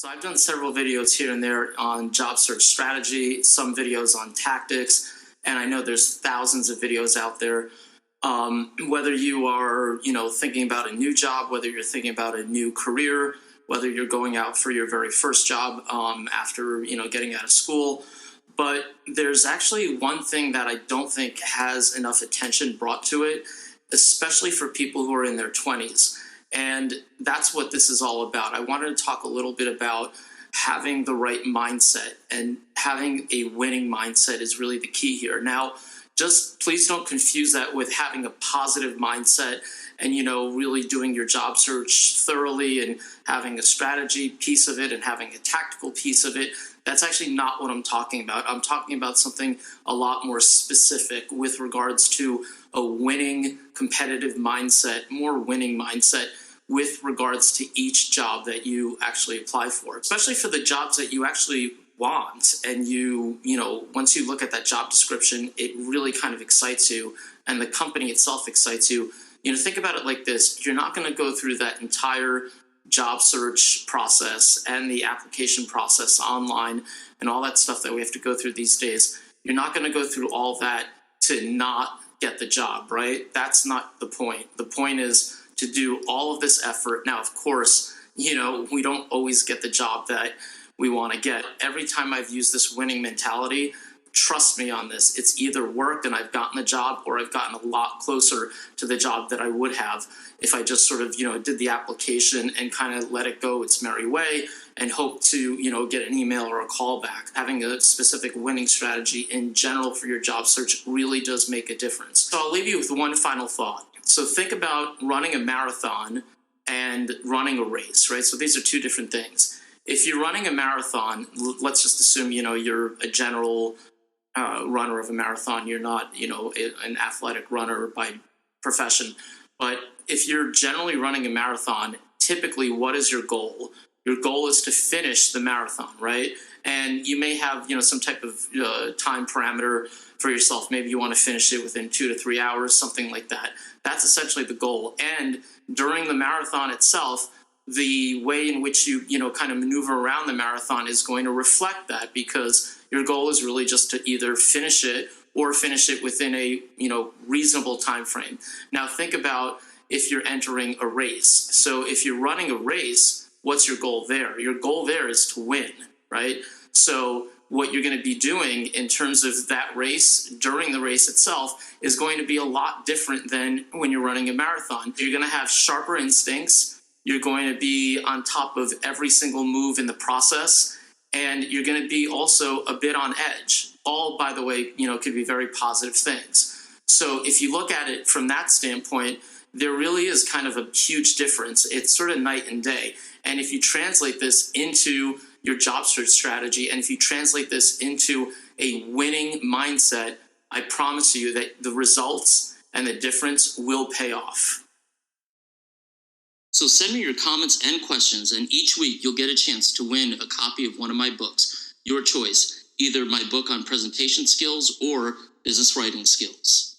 So I've done several videos here and there on job search strategy, some videos on tactics, and I know there's thousands of videos out there. Whether you are, thinking about a new job, whether you're thinking about a new career, whether you're going out for your very first job after, getting out of school. But there's actually one thing that I don't think has enough attention brought to it, especially for people who are in their 20s. And that's what this is all about. I wanted to talk a little bit about having the right mindset, and having a winning mindset is really the key here. Now, just please don't confuse that with having a positive mindset and, really doing your job search thoroughly and having a strategy piece of it and having a tactical piece of it. That's actually not what I'm talking about. I'm talking about something a lot more specific with regards to a winning, competitive mindset, more winning mindset with regards to each job that you actually apply for, especially for the jobs that you actually want. And once you look at that job description, it really kind of excites you, and the company itself excites you. Think about it like this. You're not going to go through that entire job search process and the application process online and all that stuff that we have to go through these days. You're not going to go through all that to not get the job, right? That's not the point. The point is to do all of this effort. Now, of course, we don't always get the job that we want to get. Every time I've used this winning mentality, trust me on this, it's either worked and I've gotten the job, or I've gotten a lot closer to the job that I would have if I just sort of, did the application and kind of let it go its merry way and hope to, get an email or a call back. Having a specific winning strategy in general for your job search really does make a difference. So I'll leave you with one final thought. So think about running a marathon and running a race, right? So these are two different things. If you're running a marathon, let's just assume, you're a general runner of a marathon. You're not, an athletic runner by profession. But if you're generally running a marathon, typically what is your goal? Your goal is to finish the marathon, right? And you may have, some type of time parameter for yourself. Maybe you want to finish it within 2 to 3 hours, something like that. That's essentially the goal. And during the marathon itself, the way in which you, kind of maneuver around the marathon is going to reflect that, because your goal is really just to either finish it or finish it within a, reasonable time frame. Now, think about if you're entering a race. So if you're running a race, what's your goal there? Your goal there is to win, right? So what you're going to be doing in terms of that race during the race itself is going to be a lot different than when you're running a marathon. You're going to have sharper instincts. You're going to be on top of every single move in the process, and you're going to be also a bit on edge. All, by the way, could be very positive things. So if you look at it from that standpoint, there really is kind of a huge difference. It's sort of night and day. And if you translate this into your job search strategy, and if you translate this into a winning mindset, I promise you that the results and the difference will pay off. So send me your comments and questions, and each week you'll get a chance to win a copy of one of my books. Your choice, either my book on presentation skills or business writing skills.